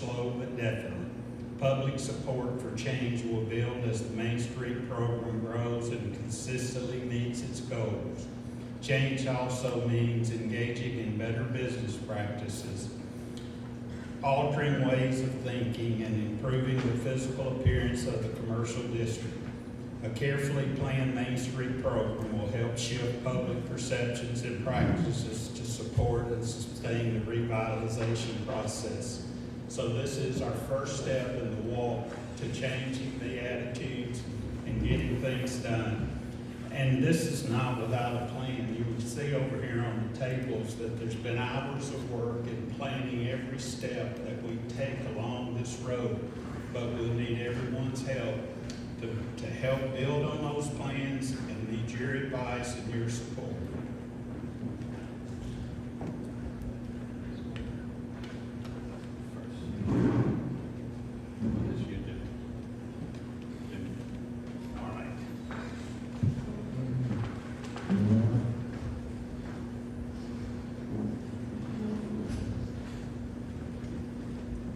slow but definite. Public support for change will build as the Main Street program grows and consistently meets its goals. Change also means engaging in better business practices, altering ways of thinking, and improving the physical appearance of the commercial district. A carefully planned Main Street program will help shift public perceptions and practices to support and sustain the revitalization process. So this is our first step in the walk to changing the attitudes and getting things done. And this is not without a plan. You will see over here on the tables that there's been hours of work in planning every step that we take along this road. But we'll need everyone's help to help build on those plans and need your advice and your support.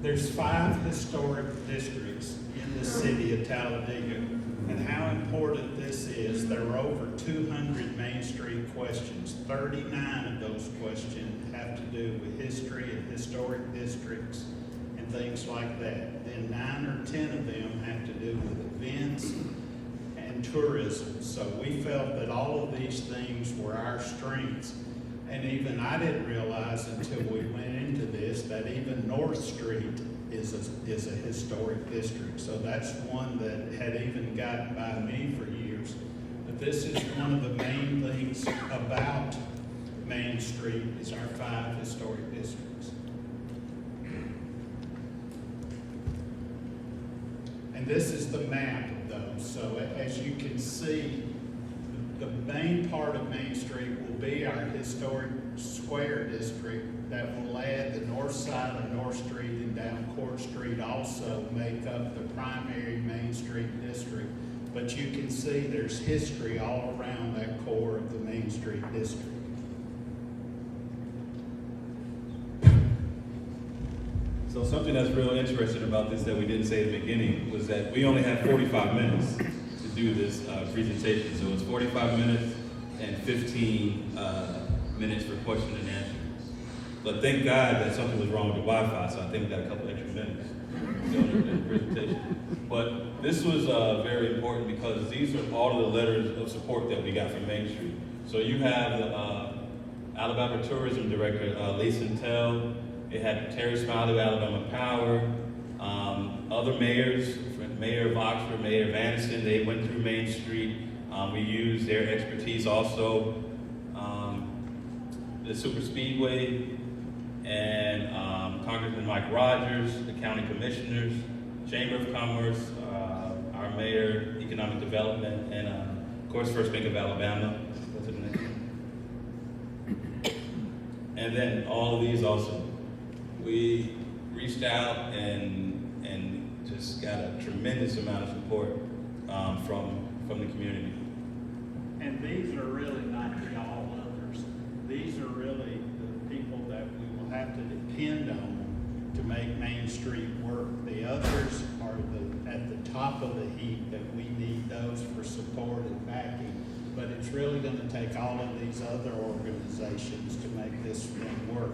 There's 5 historic districts in the city of Talladega, and how important this is, there are over 200 Main Street questions. 39 of those questions have to do with history and historic districts and things like that. Then 9 or 10 of them have to do with events and tourism. So we felt that all of these things were our strengths. And even I didn't realize until we went into this that even North Street is a historic district. So that's one that had even gotten by me for years. But this is one of the main things about Main Street is our 5 historic districts. And this is the map of those. So as you can see, the main part of Main Street will be our historic square district that will add the north side of North Street and down Court Street also make up the primary Main Street district. But you can see there's history all around that core of the Main Street district. So something that's real interesting about this that we didn't say at the beginning was that we only have 45 minutes to do this presentation. So it's 45 minutes and 15 minutes for question and answer. But thank God that something was wrong with the Wi-Fi, so I think we got a couple extra minutes during the presentation. But this was very important because these are all of the letters of support that we got from Main Street. So you have the Alabama Tourism Director, Lisa Tell. It had Terry Smiley of Alabama Power. Other mayors, Mayor of Oxford, Mayor of Anniston, they went through Main Street. We used their expertise also. The Super Speedway and Congressman Mike Rogers, the county commissioners, Chamber of Commerce, our mayor, economic development, and of course, First Bank of Alabama. Go to the next one. And then all of these also. We reached out and just got a tremendous amount of support from the community. And these are really not the all others. These are really the people that we will have to depend on to make Main Street work. The others are at the top of the heap that we need those for support and backing. But it's really going to take all of these other organizations to make this thing work.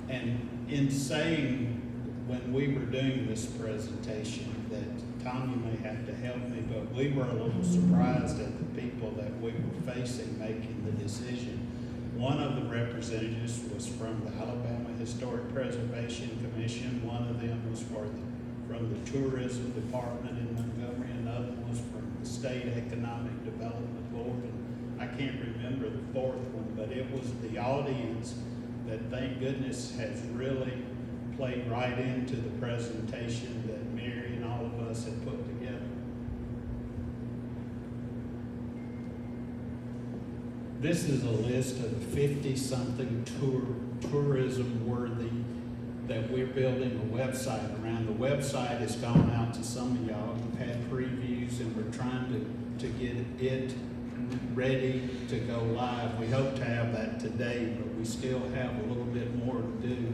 And in saying, when we were doing this presentation, that Tom, you may have to help me, but we were a little surprised at the people that we were facing making the decision. One of the representatives was from the Alabama Historic Preservation Commission. One of them was from the Tourism Department in Montgomery. Another was from the State Economic Development Board. And I can't remember the 4th one, but it was the audience that, thank goodness, has really played right into the presentation that Mary and all of us had put together. This is a list of 50-something tourism-worthy that we're building a website around. The website has gone out to some of y'all. We've had previews, and we're trying to get it ready to go live. We hope to have that today, but we still have a little bit more to do.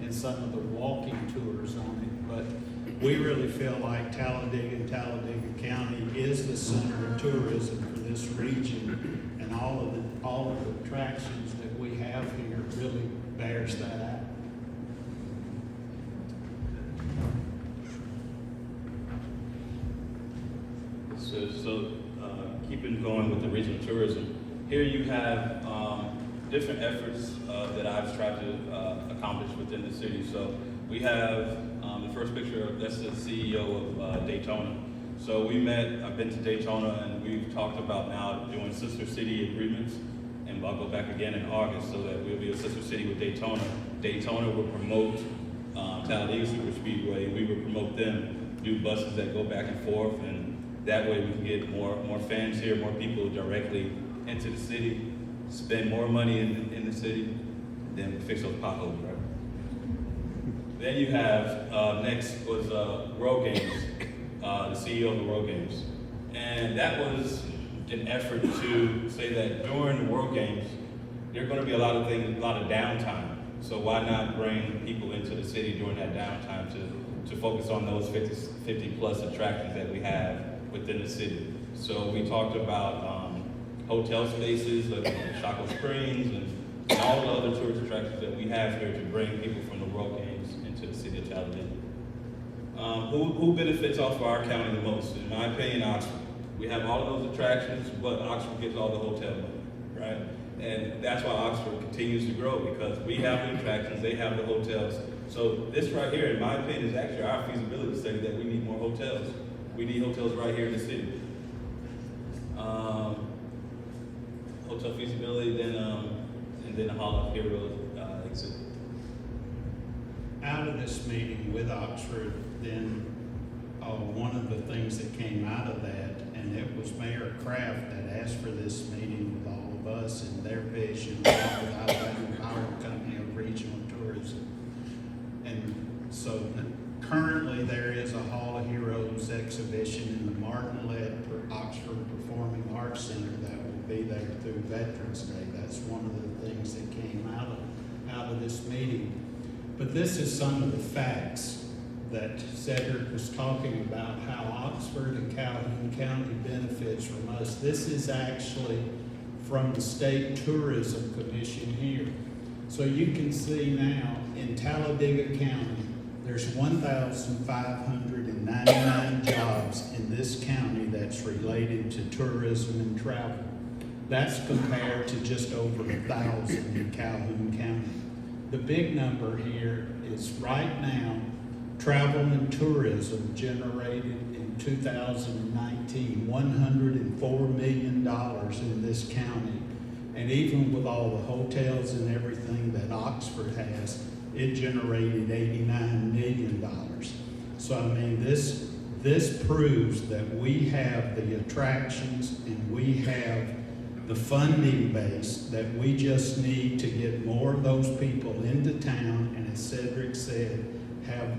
and some of the walking tours on it. But we really feel like Talladega and Talladega County is the center of tourism for this region, and all of the attractions that we have here really bears that out. So keeping going with the regional tourism, here you have different efforts that I've tried to accomplish within the city. So we have the first picture, that's the CEO of Daytona. So we met, I've been to Daytona, and we've talked about now doing sister city agreements, and I'll go back again in August so that we'll be a sister city with Daytona. Daytona will promote Talladega Super Speedway. We will promote them, do buses that go back and forth, and that way we can get more fans here, more people directly into the city, spend more money in the city, then fix those potholes, right? Then you have, next was World Games, the CEO of the World Games. And that was an effort to say that during the World Games, there are gonna be a lot of things, a lot of downtime. So why not bring people into the city during that downtime to focus on those 50 plus attractions that we have within the city. So we talked about hotel spaces, like Chaco Springs, and all the other tourist attractions that we have here to bring people from the World Games into the city of Talladega. Who benefits off of our county the most? In my opinion, Oxford. We have all of those attractions, but Oxford gets all the hotel money, right? And that's why Oxford continues to grow, because we have the attractions, they have the hotels. So this right here, in my opinion, is actually our feasibility study that we need more hotels. We need hotels right here in the city. Hotel feasibility, and then the Hall of Heroes exhibit. Out of this meeting with Oxford, then one of the things that came out of that, and it was Mayor Kraft that asked for this meeting with all of us and their vision of our company of regional tourism. And so currently there is a Hall of Heroes exhibition in the Martin-led Oxford Performing Arts Center that will be there through Veterans Day. That's one of the things that came out of this meeting. But this is some of the facts that Seddrick was talking about, how Oxford and Calhoun County benefits from us. This is actually from the State Tourism Commission here. So you can see now in Talladega County, there's 1,599 jobs in this county that's related to tourism and travel. That's compared to just over 1,000 in Calhoun County. The big number here is right now, travel and tourism generated in 2019, $104 million in this county. And even with all the hotels and everything that Oxford has, it generated $89 million. So I mean, this proves that we have the attractions and we have the funding base, that we just need to get more of those people into town, and as Seddrick said, have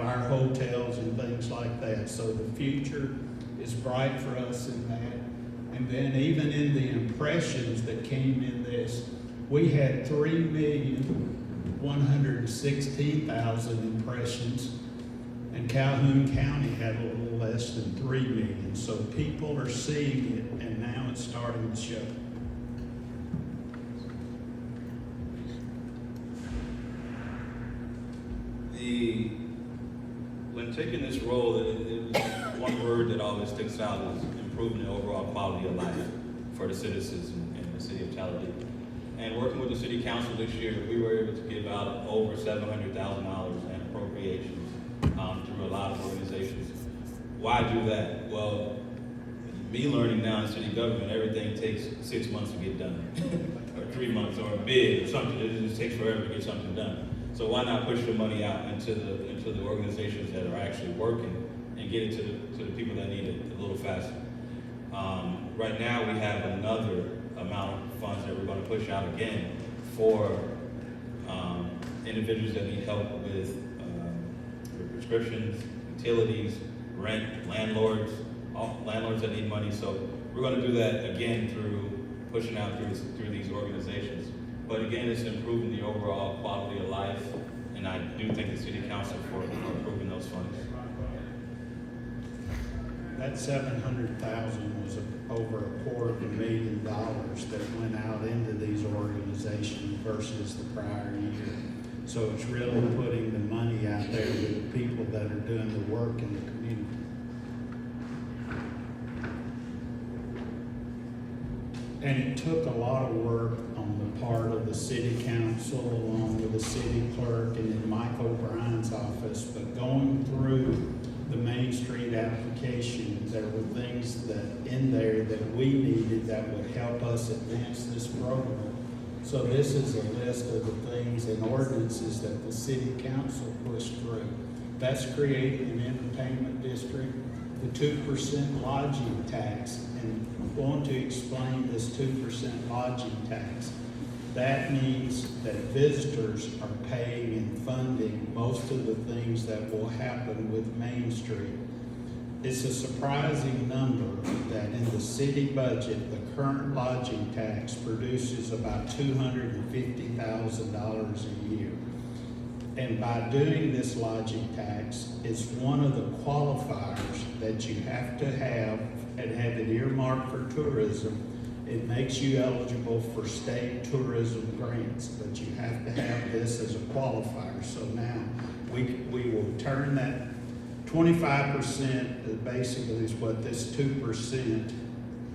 our hotels and things like that. So the future is bright for us in that. And then even in the impressions that came in this, we had 3,116,000 impressions, and Calhoun County had a little less than 3 million. So people are seeing it, and now it's starting to show. When taking this role, one word that always sticks out is improving the overall quality of life for the citizens in the city of Talladega. And working with the city council this year, we were able to give out over $700,000 in appropriations through a lot of organizations. Why do that? Well, me learning now in city government, everything takes 6 months to get done, or 3 months, or a bid, or something. It just takes forever to get something done. So why not push the money out into the organizations that are actually working and get it to the people that need it a little faster? Right now, we have another amount of funds that we're going to push out again for individuals that need help with prescriptions, utilities, rent, landlords that need money. So we're going to do that again through pushing out through these organizations. But again, it's improving the overall quality of life And I do thank the city council for approving those funds. That 700,000 was over $250,000 that went out into these organizations versus the prior year. So it's really putting the money out there with the people that are doing the work in the community. And it took a lot of work on the part of the city council, along with the city clerk and in Mike O'Brien's office, but going through the Main Street application, there were things that in there that we needed that would help us advance this program. So this is a list of the things and ordinances that the city council pushed through. That's creating an entertainment district, the 2% lodging tax, and I'm going to explain this 2% lodging tax. That means that visitors are paying and funding most of the things that will happen with Main Street. It's a surprising number that in the city budget, the current lodging tax produces about $250,000 a year. And by doing this lodging tax, it's one of the qualifiers that you have to have and have it earmarked for tourism. It makes you eligible for state tourism grants, but you have to have this as a qualifier. So now we will turn that 25% basically is what this 2%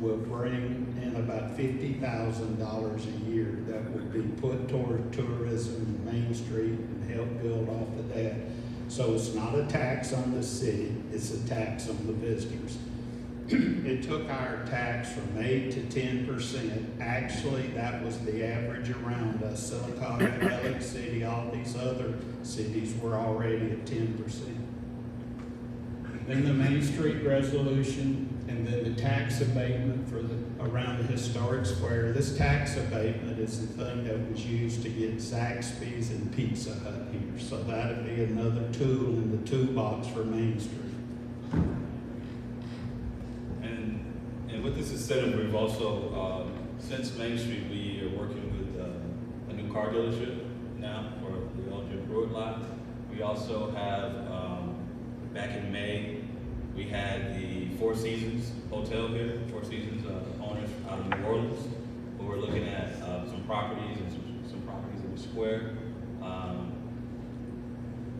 will bring in about $50,000 a year that will be put toward tourism in Main Street and help build off of that. So it's not a tax on the city, it's a tax on the visitors. It took our tax from 8 to 10%. Actually, that was the average around us. Silicon Valley City, all these other cities were already at 10%. Then the Main Street resolution, and then the tax abatement for around the historic square. This tax abatement is the thing that was used to get Zaxby's and Pizza Hut here. So that'd be another tool in the toolbox for Main Street. And with this incentive, we've also, since Main Street, we are working with a new car dealership now for the old Jim Brewer lot. We also have, back in May, we had the Four Seasons Hotel here, Four Seasons owners out of New Orleans, who were looking at some properties and some properties in the square.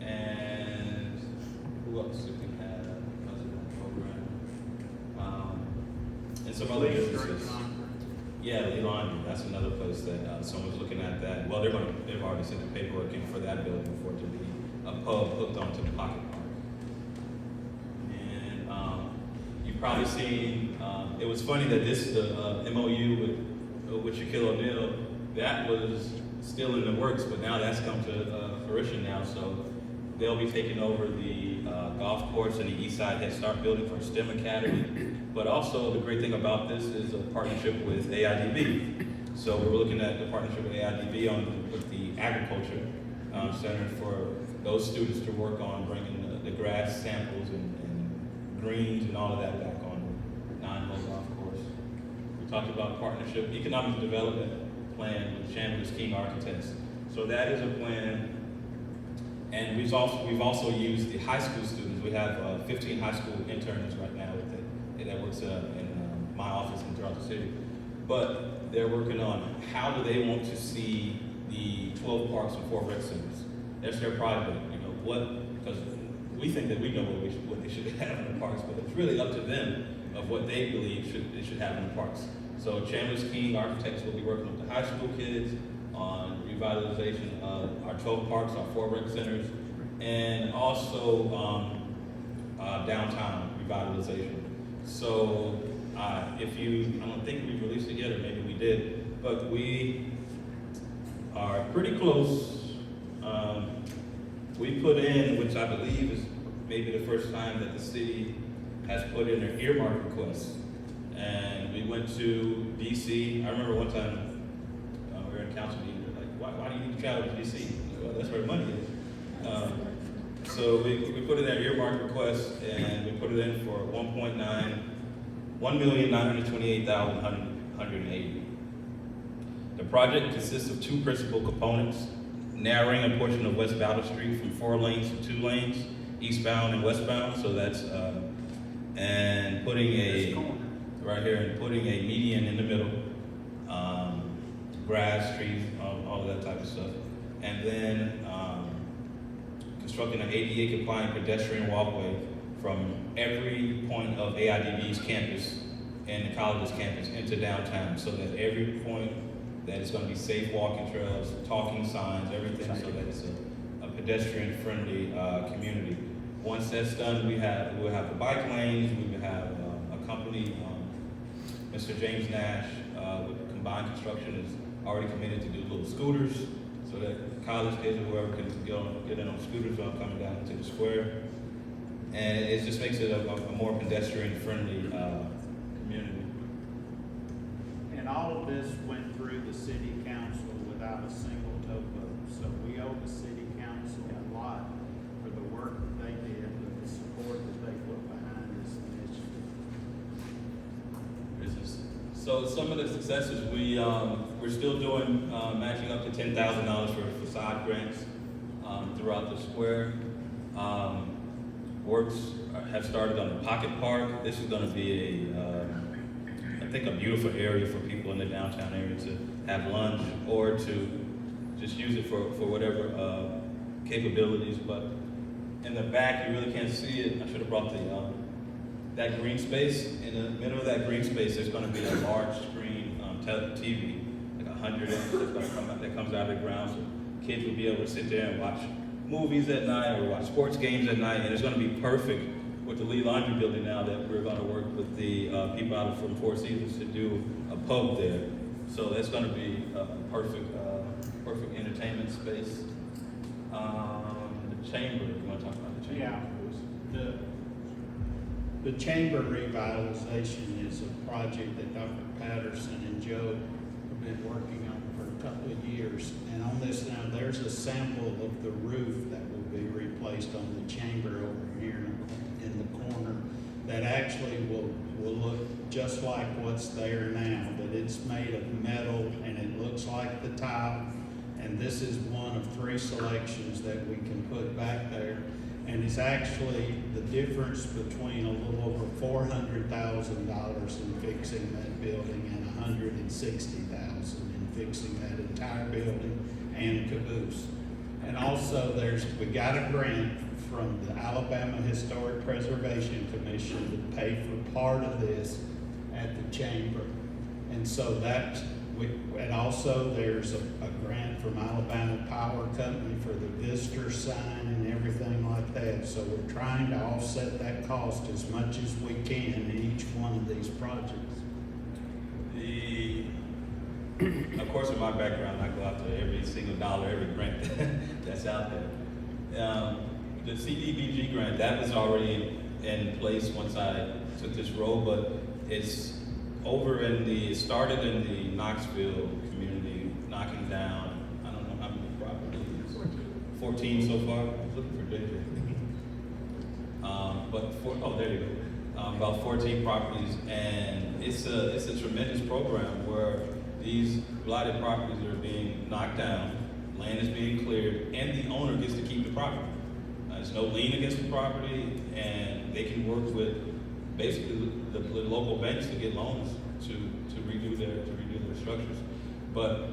And who else did we have? Was it that program? And some other businesses. Yeah, Lee Laundry, that's another place that someone's looking at that. Well, they've already sent the paperwork in for that building for it to be a pub hooked onto the Pocket Park. And you've probably seen, it was funny that this, the MOU with Shaquille O'Neal, that was still in the works, but now that's come to fruition now. So they'll be taking over the golf course and the East Side Head Start building for STEM Academy. But also the great thing about this is a partnership with AIDB. So we're looking at the partnership with AIDB with the agriculture center for those students to work on bringing the grass samples and greens and all of that back on the 9-hole golf course. We talked about partnership, economic development plan with Chandler's King Architects. So that is a plan. And we've also used the high school students. We have 15 high school interns right now that works in my office and throughout the city. But they're working on how do they want to see the 12 parks and 4 rec centers. That's their project, because we think that we know what they should have in the parks, but it's really up to them of what they believe they should have in the parks. So Chandler's King Architects will be working with the high school kids on revitalization of our 12 parks, our 4 rec centers, and also downtown revitalization. So I don't think we released it yet, or maybe we did, but we are pretty close. We put in, which I believe is maybe the first time that the city has put in an earmark request. And we went to DC. I remember one time we were in council meeting, they're like, why do you need to travel to DC? Well, that's where the money is. So we put in that earmark request, and we put it in for $1,928,180. The project consists of 2 principal components. narrowing a portion of West Battle Street from 4 lanes to 2 lanes, eastbound and westbound, so that's, and putting This a, corner. right here, and putting a median in the middle, grass, trees, all of that type of stuff. And then, constructing an ADA compliant pedestrian walkway from every point of AIDB's campus and the college's campus into downtown, so that every point that it's gonna be safe walking trails, talking signs, everything, so that it's a pedestrian-friendly, community. Once that's done, we'll have the bike lanes, we will have, a company, Mr. James Nash, with Combined Construction is already committed to do little scooters, so that college kids or whoever can get in on scooters while coming down to the square. And it just makes it a more pedestrian-friendly, community. And all of this went through the city council without a single toe vote. So we owe the city council a lot for the work that they did, with the support that they put behind this initiative. So some of the successes, we're still doing, matching up to $10,000 for facade grants, throughout the square. Works have started on the Pocket Park. This is gonna be I think a beautiful area for people in the downtown area to have lunch or to just use it for whatever, capabilities. But in the back, you really can't see it. I should have brought that green space. In the middle of that green space, there's gonna be a large screen, TV, like 100 inch that comes out of the ground. So kids will be able to sit there and watch movies at night or watch sports games at night, and it's gonna be perfect with the Lee Laundry building now that we're gonna work with the people out from Four Seasons to do a pub there. So that's gonna be a perfect entertainment space. The chamber, you wanna talk about the chamber? Yeah, the chamber revitalization is a project that Dr. Patterson and Joe have been working on for a couple of years. And on this now, there's a sample of the roof that will be replaced on the chamber over here in the corner that actually will look just like what's there now, but it's made of metal and it looks like the tile. And this is one of 3 selections that we can put back there. And it's actually the difference between a little over $400,000 in fixing that building and $160,000 in fixing that entire building and caboose. And also we got a grant from the Alabama Historic Preservation Commission to pay for part of this at the chamber. And so and also there's a grant from Alabama Power Company for the visitor sign and everything like that. So we're trying to offset that cost as much as we can in each one of these projects. Of course, in my background, I go out to every single dollar, every grant that's out there. The CDBG grant, that was already in place once I took this role, but it's it started in the Knoxville community, knocking down, I don't know how many properties. 14 so far. I was looking for JJ. There you go. About 14 properties, and it's a tremendous program where these blighted properties are being knocked down, land is being cleared, and the owner gets to keep the property. There's no lien against the property, and they can work with basically the local banks to get loans to redo their structures. But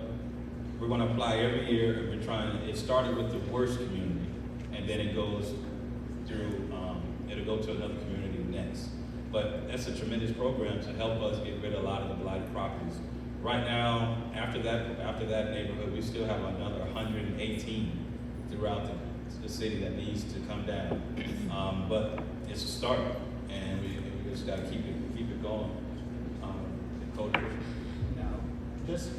we're going to apply every year, and we're trying. It started with the worst community, and then it goes through. It'll go to another community next. But that's a tremendous program to help us get rid of a lot of the blighted properties. Right now, after that neighborhood, we still have another 118 throughout the city that needs to come down. But it's a start, and we just got to keep it going. Just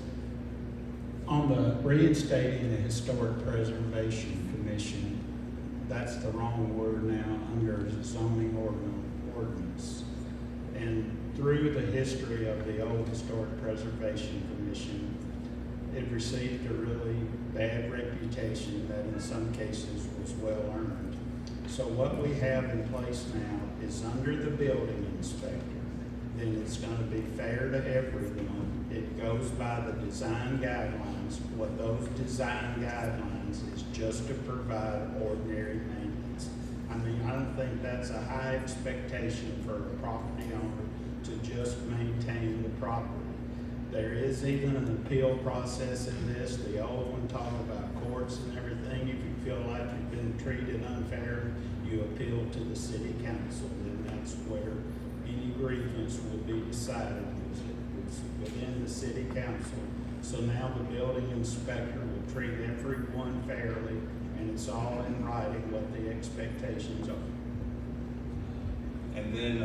on the reinstating the Historic Preservation Commission, that's the wrong word now, under the zoning ordinance. And through the history of the old Historic Preservation Commission, it received a really bad reputation that in some cases was well earned. So what we have in place now is under the building inspector, then it's going to be fair to everyone. It goes by the design guidelines. What those design guidelines maintenance is just to provide ordinary maintenance. I mean, I don't think that's a high expectation for a property owner to just maintain the property. There is even an appeal process in this. The old one talked about courts and everything. If you feel like you've been treated unfair, you appeal to the city council, and that's where any grievance will be decided. It's within the city council. So now the building inspector will treat everyone fairly, and it's all in writing what the expectations are. And then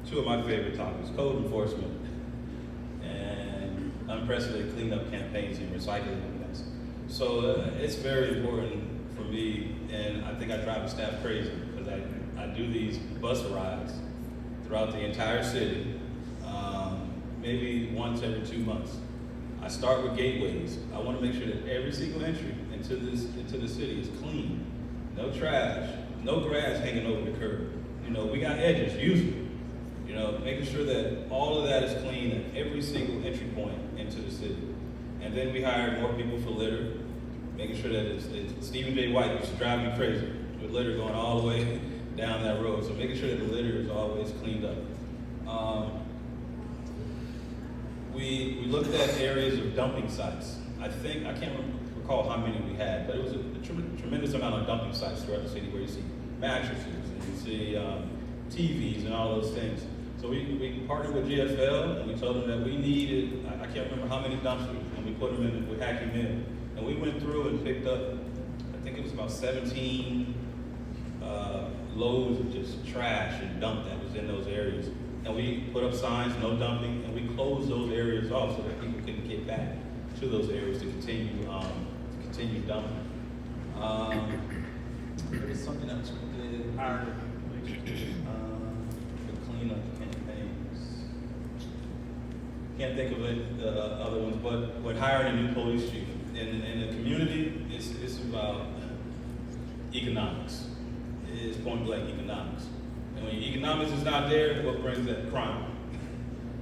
two of my favorite topics: code enforcement and unprecedented cleanup campaigns and recycling events. So it's very important for me, and I think I drive the staff crazy because I do these bus rides throughout the entire city, maybe once every 2 months. I start with gateways. I want to make sure that every single entry into the city is clean. No trash, no grass hanging over the curb. You know, we got edges, use them. You know, making sure that all of that is clean at every single entry point into the city. And then we hired more people for litter, making sure that it's Stephen J. White used to drive me crazy with litter going all the way down that road. So making sure that the litter is always cleaned up. We looked at areas of dumping sites. I can't recall how many we had, but it was a tremendous amount of dumping sites throughout the city where you see mattresses and you see TVs and all those things. So we partnered with GFL and we told them that we needed, I can't remember how many dumpsters, and we put them in with Hackey Mill. And we went through and picked up, I think it was about 17 loads of just trash and dump that was in those areas. And we put up signs, no dumping, and we closed those areas off so that people couldn't get back to those areas to continue dumping. There's something else we did. The cleanup campaigns. Can't think of it, the other ones, but hiring a new police chief. In the community, it's about economics. It's point blank economics. And when economics is not there, what brings that? Crime.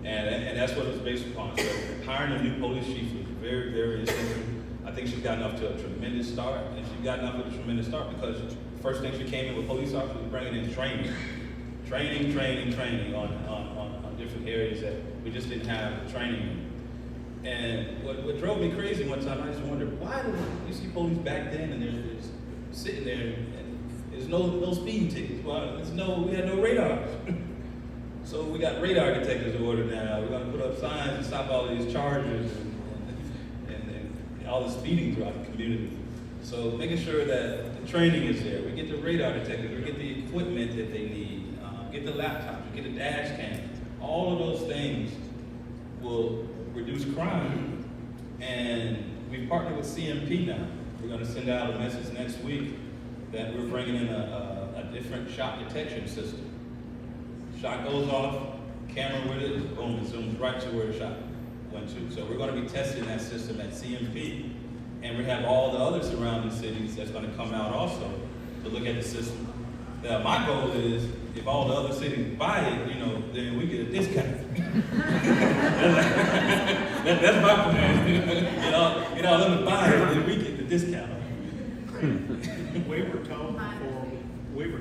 And that's what it's based upon. So hiring a new police chief was very, very essential. I think she's gotten off to a tremendous start, and she's gotten off to a tremendous start because the first thing she came in with police officers was bringing in training on different areas that we just didn't have training in. And what drove me crazy one time, I just wondered, why do you see police back then and they're just sitting there and there's no speeding tickets? Well, we had no radars. So we got radar detectors ordered now. We're gonna put up signs and stop all these charges and all the speeding throughout the community. So making sure that the training is there. We get the radar detectors, we get the equipment that they need, get the laptops, we get the dash cam. All of those things will reduce crime. And we've partnered with CMP now. We're gonna send out a message next week that we're bringing in a different shot detection system. Shot goes off, camera with it, boom, it zooms right to where the shot went to. So we're gonna be testing that system at CMP. And we have all the other surrounding cities that's gonna come out also to look at the system. Now, my goal is, if all the other cities buy it, then we get a discount. That's my plan. Get all them to buy it, then we get the discount. We were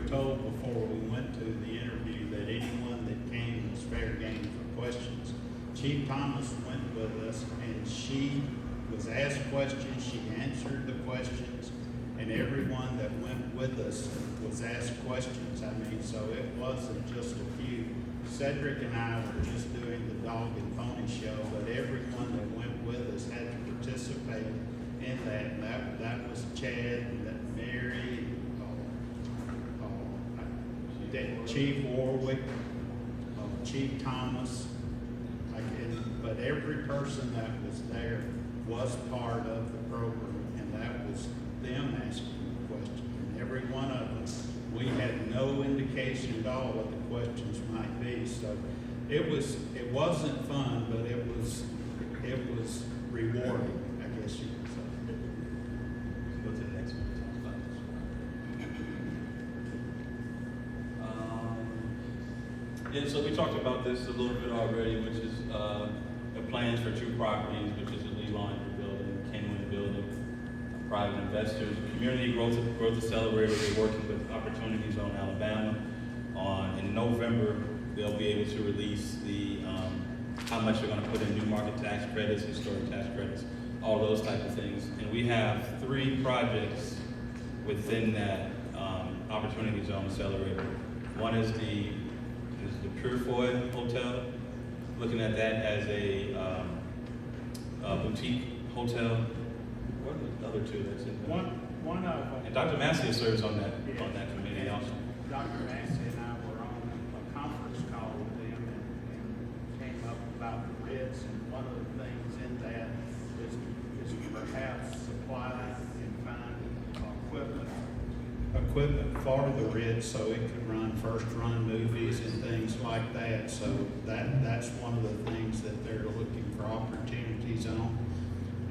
told before we went to the interview that anyone that came was fair game for questions. Chief Thomas went with us, and she was asked questions, she answered the questions, and everyone that went with us was asked questions. I mean, so it wasn't just a few. Seddrick and I were just doing the dog and pony show, but everyone that went with us had to participate in that. And that was Chad, and that Mary, Chief Warwick, Chief Thomas, but every person that was there was part of the program, and that was them asking the question. And every one of them, we had no indication at all what the questions might be. So it wasn't fun, but it was rewarding, I guess you could say. Go to the next one. Yeah, so we talked about this a little bit already, which is the plans for two properties, which is the Lee Laundry building, Kenwood building, private investors. Community Growth Accelerator, we're working with Opportunity Zone Alabama. In November, they'll be able to release the how much they're going to put in new market tax credits, historic tax credits, all those type of things. And we have 3 projects within that Opportunity Zone Accelerator. One is the Purefoy Hotel, looking at that as a boutique hotel. What are the other 2 that's in there? One of them. And Dr. Massey serves on that committee also. Dr. Massey and I were on a conference call with them and came up about the Ritz, and one of the things in that is perhaps supply and find equipment for the Ritz so it could run first-run movies and things like that. So that's one of the things that they're looking for opportunities on.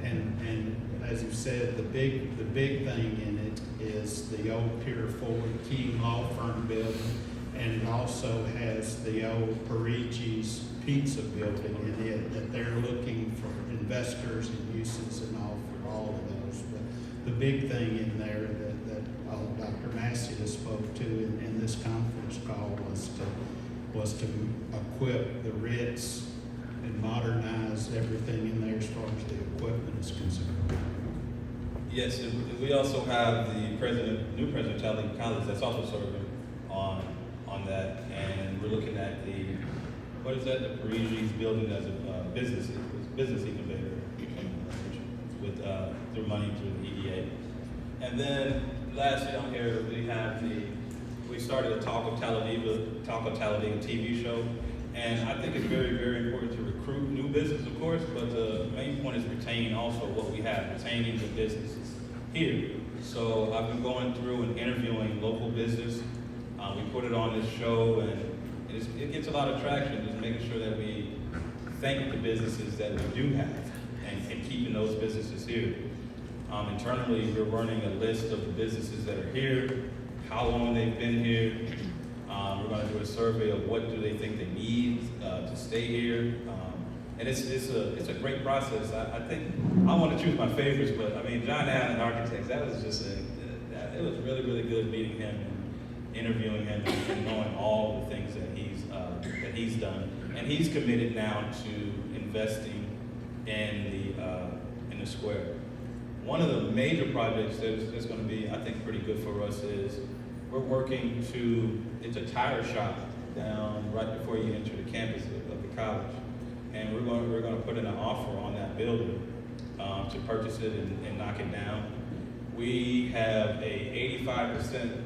And as you said, the big thing in it is the old Pier 4 King Law Firm building, and it also has the old Parigi's Pizza building in it that they're looking for investors and uses and all for all of those. But the big thing in there that Dr. Massey has spoke to in this conference call was to equip the Ritz and modernize everything in there as far as the equipment is concerned. Yes, and we also have the new president of Talladega College that's also serving on that, and we're looking at the Parigi's building as a business incubator with through money through the EDA. And then lastly on here we started a Talk of Talladega TV show. And I think it's very, very important to recruit new business, of course, but the main point is retain also what we have, retaining the businesses here. So I've been going through and interviewing local business. We put it on this show, and it gets a lot of traction, just making sure that we thank the businesses that we do have and keeping those businesses here. Internally, we're running a list of the businesses that are here, how long they've been here. We're going to do a survey of what do they think they need to stay here, and it's a great process. I think I want to choose my favorites, but I mean John Allen Architects, that was just it was really, really good meeting him and interviewing him and knowing all the things that he's done, and he's committed now to investing in the square. One of the major projects that's going to be, I think, pretty good for us is we're working it's a tire shop down right before you enter the campus of the college. And we're going to put in an offer on that building to purchase it and knock it down. We have a 85%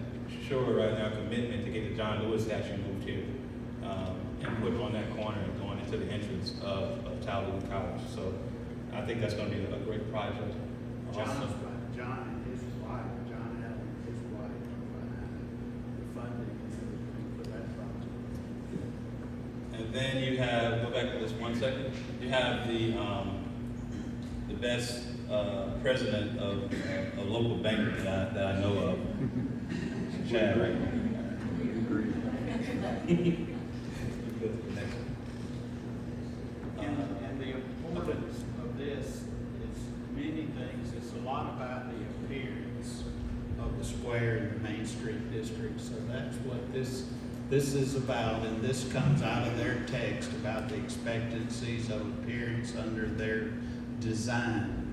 sure right now commitment to get the John Lewis statue moved here and put on that corner and going into the entrance of Talladega College. So I think that's going to be a great project. John and his wife, John Allen and his wife, the funding for that project. And then you have, go back to this 1 second, you have the best president of a local bank that I know of, Chad, right? And the importance of this is many things. It's a lot about the appearance of the square in the Main Street district. So that's what this is about, and this comes out of their text about the expectancies of appearance under their design.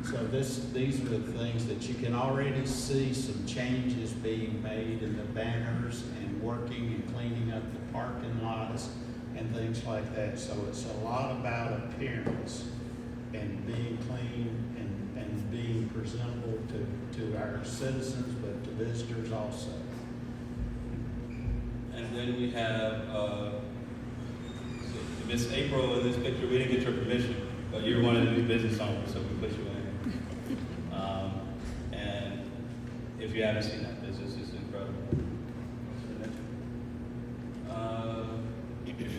So these are the things that you can already see some changes being made in the banners and working and cleaning up the parking lots and things like that. So it's a lot about appearance and being clean and being presentable to our citizens, but to visitors also. And then we have Miss April in this picture. We didn't get your permission, but you're one of the new business owners, so we put you in. And if you haven't seen that business, it's incredible.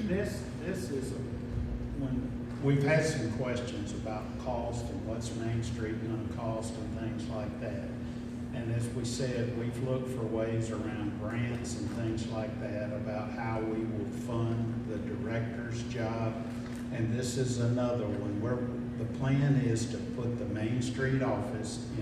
This is when we've had some questions about cost and what's Main Street going to cost and things like that. And as we said, we've looked for ways around grants and things like that about how we will fund the director's job. And this is another one where the plan is to put the Main Street office in